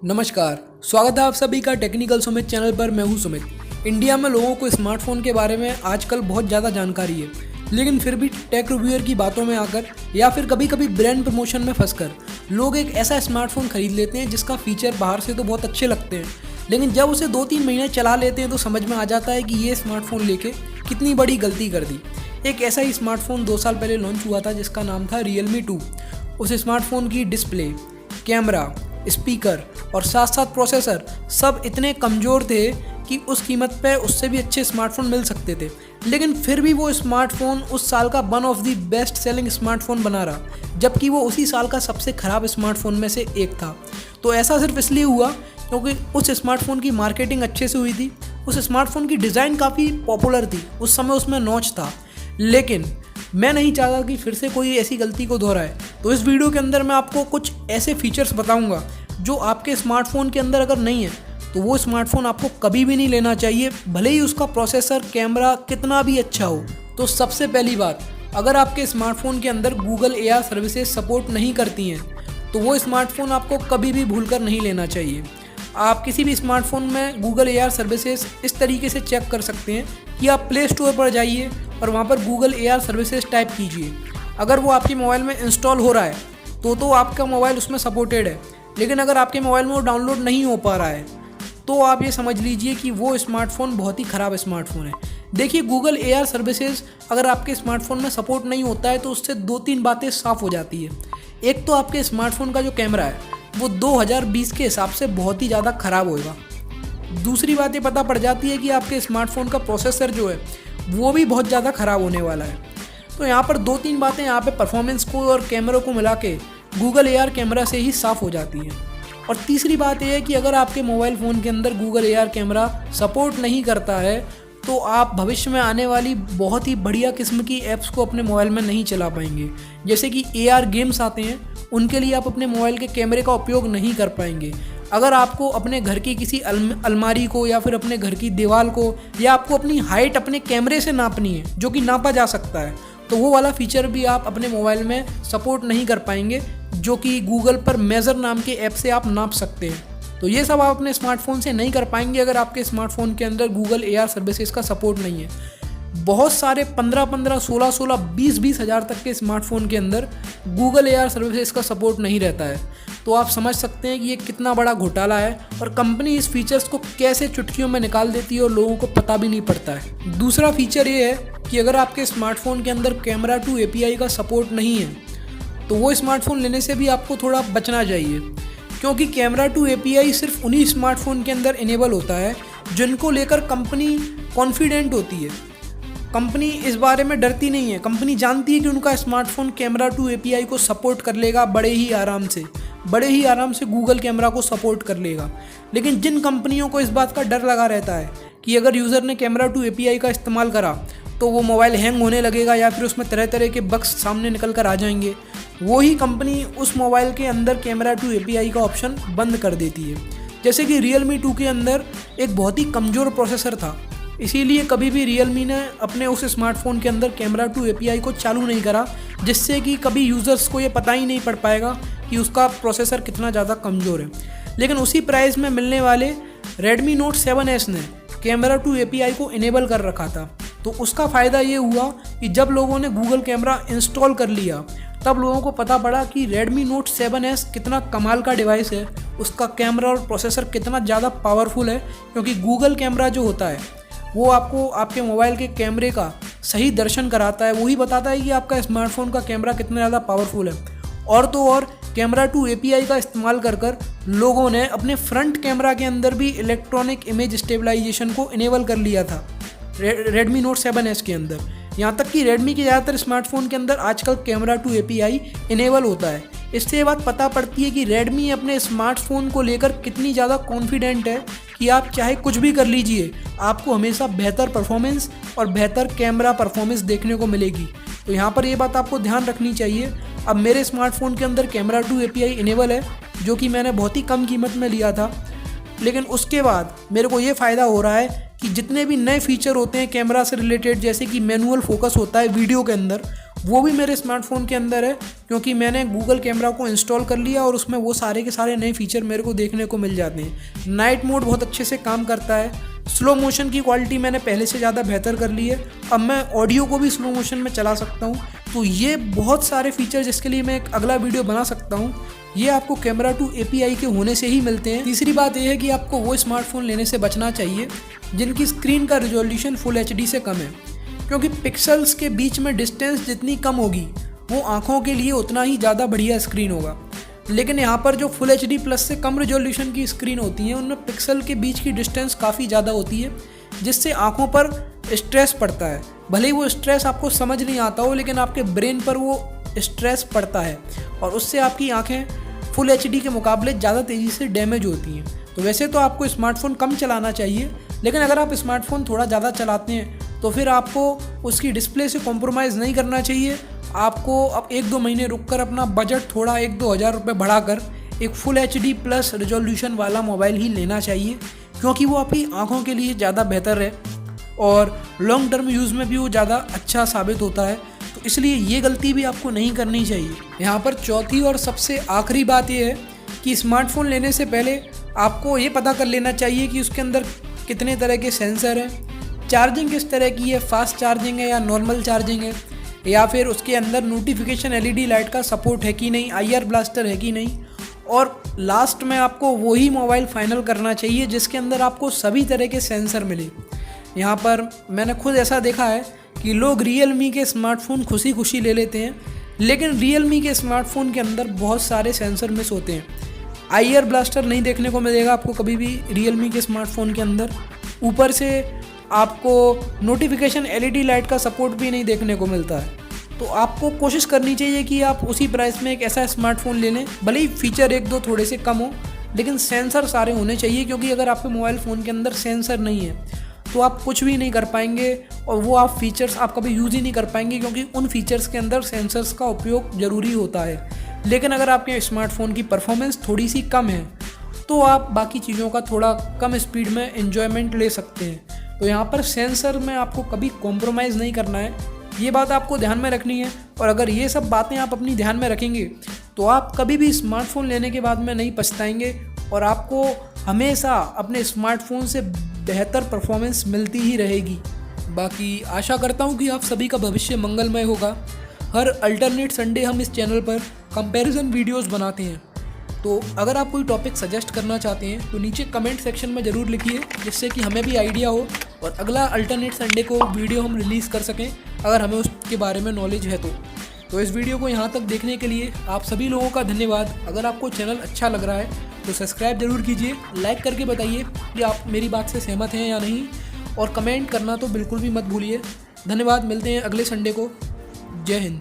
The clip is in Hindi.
नमस्कार, स्वागत है आप सभी का टेक्निकल सुमित चैनल पर। मैं हूं सुमित। इंडिया में लोगों को स्मार्टफोन के बारे में आजकल बहुत ज़्यादा जानकारी है, लेकिन फिर भी टेक रिव्यूअर की बातों में आकर या फिर कभी कभी ब्रांड प्रमोशन में फंसकर लोग एक ऐसा स्मार्टफोन खरीद लेते हैं जिसका फीचर बाहर से तो बहुत अच्छे लगते हैं, लेकिन जब उसे 2-3 महीने चला लेते हैं तो समझ में आ जाता है कि ये स्मार्टफोन लेके कितनी बड़ी गलती कर दी। एक ऐसा ही स्मार्टफोन 2 साल पहले लॉन्च हुआ था जिसका नाम था Realme 2। उस स्मार्टफोन की डिस्प्ले, कैमरा, स्पीकर और साथ साथ प्रोसेसर सब इतने कमज़ोर थे कि उस कीमत पे उससे भी अच्छे स्मार्टफोन मिल सकते थे, लेकिन फिर भी वो स्मार्टफोन उस साल का one of the best selling smartphone बना रहा, जबकि वो उसी साल का सबसे ख़राब स्मार्टफोन में से एक था। तो ऐसा सिर्फ इसलिए हुआ क्योंकि उस स्मार्टफोन की मार्केटिंग अच्छे से हुई थी। उस स्मार्टफोन की डिज़ाइन काफ़ी पॉपुलर थी, उस समय उसमें नॉच था, लेकिन मैं नहीं चाहता कि फिर से कोई ऐसी गलती को दोहराए। तो इस वीडियो के अंदर मैं आपको कुछ ऐसे फीचर्स बताऊंगा जो आपके स्मार्टफोन के अंदर अगर नहीं है तो वो स्मार्टफोन आपको कभी भी नहीं लेना चाहिए, भले ही उसका प्रोसेसर, कैमरा कितना भी अच्छा हो। तो सबसे पहली बात, अगर आपके स्मार्टफोन के अंदर गूगल AR सर्विसेज सपोर्ट नहीं करती हैं तो वो स्मार्टफोन आपको कभी भी भूलकर नहीं लेना चाहिए। आप किसी भी स्मार्टफोन में गूगल AR सर्विसेज इस तरीके से चेक कर सकते हैं कि आप प्ले स्टोर पर जाइए और वहाँ पर गूगल AR सर्विसेज टाइप कीजिए। अगर वो आपके मोबाइल में इंस्टॉल हो रहा है तो आपका मोबाइल उसमें सपोर्टेड है, लेकिन अगर आपके मोबाइल में वो डाउनलोड नहीं हो पा रहा है तो आप ये समझ लीजिए कि वो स्मार्टफोन बहुत ही ख़राब स्मार्टफोन है। देखिए, गूगल AR सर्विसेज अगर आपके स्मार्टफोन में सपोर्ट नहीं होता है तो उससे 2-3 बातें साफ़ हो जाती है। एक तो आपके स्मार्टफोन का जो कैमरा है वो 2020 के हिसाब से बहुत ही ज़्यादा ख़राब होगा। दूसरी बात ये पता पड़ जाती है कि आपके स्मार्टफोन का प्रोसेसर जो है वो भी बहुत ज़्यादा ख़राब होने वाला है। तो यहाँ पर 2-3 बातें यहाँ पे परफॉर्मेंस को और कैमरे को मिला के गूगल AR कैमरा से ही साफ़ हो जाती हैं। और तीसरी बात यह है कि अगर आपके मोबाइल फ़ोन के अंदर गूगल AR कैमरा सपोर्ट नहीं करता है तो आप भविष्य में आने वाली बहुत ही बढ़िया किस्म की ऐप्स को अपने मोबाइल में नहीं चला पाएंगे। जैसे कि AR गेम्स आते हैं, उनके लिए आप अपने मोबाइल के कैमरे का उपयोग नहीं कर पाएंगे। अगर आपको अपने घर की किसी अलमारी को या फिर अपने घर की दीवार को या आपको अपनी हाइट अपने कैमरे से नापनी है, जो कि नापा जा सकता है, तो वो वाला फीचर भी आप अपने मोबाइल में सपोर्ट नहीं कर पाएंगे, जो कि गूगल पर मेजर नाम के ऐप से आप नाप सकते हैं। तो ये सब आप अपने स्मार्टफोन से नहीं कर पाएंगे अगर आपके स्मार्टफोन के अंदर गूगल AR सर्विसेज का सपोर्ट नहीं है। बहुत सारे 15-15, 16-16, 20-20 हज़ार तक के स्मार्टफोन के अंदर गूगल AR सर्विसेज का सपोर्ट नहीं रहता है। तो आप समझ सकते हैं कि ये कितना बड़ा घोटाला है और कंपनी इस फीचर्स को कैसे चुटकियों में निकाल देती है और लोगों को पता भी नहीं पड़ता है। दूसरा फीचर ये है कि अगर आपके स्मार्टफोन के अंदर कैमरा टू API का सपोर्ट नहीं है तो वो स्मार्टफोन लेने से भी आपको थोड़ा बचना चाहिए, क्योंकि कैमरा टू API सिर्फ उन्हीं स्मार्टफोन के अंदर इनेबल होता है जिनको लेकर कंपनी कॉन्फिडेंट होती है। कंपनी इस बारे में डरती नहीं है। कंपनी जानती है कि उनका स्मार्टफोन कैमरा टू API को सपोर्ट कर लेगा बड़े ही आराम से गूगल कैमरा को सपोर्ट कर लेगा। लेकिन जिन कंपनियों को इस बात का डर लगा रहता है कि अगर यूज़र ने कैमरा टू API का इस्तेमाल करा तो वो मोबाइल हैंग होने लगेगा या फिर उसमें तरह तरह के बग्स सामने निकल कर आ जाएंगे, वही कंपनी उस मोबाइल के अंदर कैमरा टू API का ऑप्शन बंद कर देती है। जैसे कि Realme 2 के अंदर एक बहुत ही कमज़ोर प्रोसेसर था, इसीलिए कभी भी Realme ने अपने उस स्मार्टफोन के अंदर कैमरा टू API को चालू नहीं करा, जिससे कि कभी यूज़र्स को ये पता ही नहीं पड़ पाएगा कि उसका प्रोसेसर कितना ज़्यादा कमज़ोर है। लेकिन उसी प्राइस में मिलने वाले Redmi Note 7S ने कैमरा टू API को इनेबल कर रखा था। तो उसका फ़ायदा ये हुआ कि जब लोगों ने गूगल कैमरा इंस्टॉल कर लिया तब लोगों को पता पड़ा कि Redmi Note 7S कितना कमाल का डिवाइस है, उसका कैमरा और प्रोसेसर कितना ज़्यादा पावरफुल है, क्योंकि गूगल कैमरा जो होता है वो आपको आपके मोबाइल के कैमरे का सही दर्शन कराता है, वही बताता है कि आपका स्मार्टफोन का कैमरा कितना ज़्यादा पावरफुल है। और तो और कैमरा टू API का इस्तेमाल कर लोगों ने अपने फ्रंट कैमरा के अंदर भी इलेक्ट्रॉनिक इमेज स्टेबलाइजेशन को इनेबल कर लिया था Redmi Note 7S के अंदर। यहाँ तक कि Redmi के ज़्यादातर स्मार्टफोन के अंदर आजकल कैमरा टू API इनेबल होता है। इससे ये बात पता पड़ती है कि Redmi अपने स्मार्टफोन को लेकर कितनी ज़्यादा कॉन्फिडेंट है कि आप चाहे कुछ भी कर लीजिए, आपको हमेशा बेहतर परफॉर्मेंस और बेहतर कैमरा परफॉर्मेंस देखने को मिलेगी। तो यहाँ पर ये बात आपको ध्यान रखनी चाहिए। अब मेरे स्मार्टफोन के अंदर कैमरा टू API इनेबल है, जो कि मैंने बहुत ही कम कीमत में लिया था, लेकिन उसके बाद मेरे को ये फ़ायदा हो रहा है कि जितने भी नए फीचर होते हैं कैमरा से रिलेटेड, जैसे कि मैनुअल फोकस होता है वीडियो के अंदर, वो भी मेरे स्मार्टफोन के अंदर है, क्योंकि मैंने गूगल कैमरा को इंस्टॉल कर लिया और उसमें वो सारे के सारे नए फीचर मेरे को देखने को मिल जाते हैं। नाइट मोड बहुत अच्छे से काम करता है, स्लो मोशन की क्वालिटी मैंने पहले से ज़्यादा बेहतर कर ली है, अब मैं ऑडियो को भी स्लो मोशन में चला सकता हूँ। तो ये बहुत सारे फीचर जिसके लिए मैं एक अगला वीडियो बना सकता हूँ, ये आपको कैमरा टू API के होने से ही मिलते हैं। तीसरी बात यह है कि आपको वो स्मार्टफोन लेने से बचना चाहिए जिनकी स्क्रीन का रिजोल्यूशन फुल HD से कम है, क्योंकि पिक्सल्स के बीच में डिस्टेंस जितनी कम होगी वो आँखों के लिए उतना ही ज़्यादा बढ़िया स्क्रीन होगा। लेकिन यहाँ पर जो फुल HD प्लस से कम रेजोल्यूशन की स्क्रीन होती हैं उनमें पिक्सल के बीच की डिस्टेंस काफ़ी ज़्यादा होती है, जिससे आँखों पर स्ट्रेस पड़ता है। भले ही वो स्ट्रेस आपको समझ नहीं आता हो, लेकिन आपके ब्रेन पर वो स्ट्रेस पड़ता है और उससे आपकी आँखें फुल HD के मुकाबले ज़्यादा तेज़ी से डैमेज होती हैं। तो वैसे तो आपको स्मार्टफोन कम चलाना चाहिए, लेकिन अगर आप स्मार्टफोन थोड़ा ज़्यादा चलाते हैं तो फिर आपको उसकी डिस्प्ले से कॉम्प्रोमाइज़ नहीं करना चाहिए। आपको अब 1-2 महीने रुककर अपना बजट थोड़ा 1-2 हज़ार रुपये बढ़ाकर एक फुल HD प्लस रिजोल्यूशन वाला मोबाइल ही लेना चाहिए, क्योंकि वो आपकी आँखों के लिए ज़्यादा बेहतर है और लॉन्ग टर्म यूज़ में भी वो ज़्यादा अच्छा साबित होता है। तो इसलिए ये गलती भी आपको नहीं करनी चाहिए। यहाँ पर चौथी और सबसे आखिरी बात ये है कि स्मार्टफोन लेने से पहले आपको ये पता कर लेना चाहिए कि उसके अंदर कितने तरह के सेंसर हैं, चार्जिंग किस तरह की है, फास्ट चार्जिंग है या नॉर्मल चार्जिंग है, या फिर उसके अंदर नोटिफिकेशन LED लाइट का सपोर्ट है कि नहीं, IR ब्लास्टर है कि नहीं। और लास्ट में आपको वही मोबाइल फाइनल करना चाहिए जिसके अंदर आपको सभी तरह के सेंसर मिले। यहाँ पर मैंने खुद ऐसा देखा है कि लोग Realme के स्मार्टफोन खुशी खुशी ले लेते हैं, लेकिन Realme के स्मार्टफोन के अंदर बहुत सारे सेंसर मिस होते हैं। IR ब्लास्टर नहीं देखने को मिलेगा आपको कभी भी Realme के स्मार्टफोन के अंदर। ऊपर से आपको नोटिफिकेशन LED लाइट का सपोर्ट भी नहीं देखने को मिलता है। तो आपको कोशिश करनी चाहिए कि आप उसी प्राइस में एक ऐसा स्मार्टफोन ले लें, भले ही फीचर 1-2 थोड़े से कम हो, लेकिन सेंसर सारे होने चाहिए, क्योंकि अगर आपके मोबाइल फ़ोन के अंदर सेंसर नहीं है तो आप कुछ भी नहीं कर पाएंगे और वो आप फीचर्स आप कभी यूज़ ही नहीं कर पाएंगे, क्योंकि उन फीचर्स के अंदर सेंसर्स का उपयोग ज़रूरी होता है। लेकिन अगर आपके स्मार्टफोन की परफॉर्मेंस थोड़ी सी कम है तो आप बाकी चीज़ों का थोड़ा कम स्पीड में एन्जॉयमेंट ले सकते हैं। तो यहाँ पर सेंसर में आपको कभी कॉम्प्रोमाइज़ नहीं करना है, ये बात आपको ध्यान में रखनी है। और अगर ये सब बातें आप अपनी ध्यान में रखेंगे तो आप कभी भी स्मार्टफोन लेने के बाद में नहीं पछताएंगे और आपको हमेशा अपने स्मार्टफोन से बेहतर परफॉर्मेंस मिलती ही रहेगी। बाकी आशा करता हूँ कि आप सभी का भविष्य मंगलमय होगा। हर अल्टरनेट संडे हम इस चैनल पर कंपैरिजन वीडियोस बनाते हैं, तो अगर आप कोई टॉपिक सजेस्ट करना चाहते हैं तो नीचे कमेंट सेक्शन में ज़रूर लिखिए, जिससे कि हमें भी आइडिया हो और अगला अल्टरनेट संडे को वीडियो हम रिलीज़ कर सकें अगर हमें उसके बारे में नॉलेज है तो इस वीडियो को यहाँ तक देखने के लिए आप सभी लोगों का धन्यवाद। अगर आपको चैनल अच्छा लग रहा है तो सब्सक्राइब जरूर कीजिए, लाइक करके बताइए कि आप मेरी बात से सहमत हैं या नहीं, और कमेंट करना तो बिल्कुल भी मत भूलिए। धन्यवाद, मिलते हैं अगले संडे को। जय हिंद।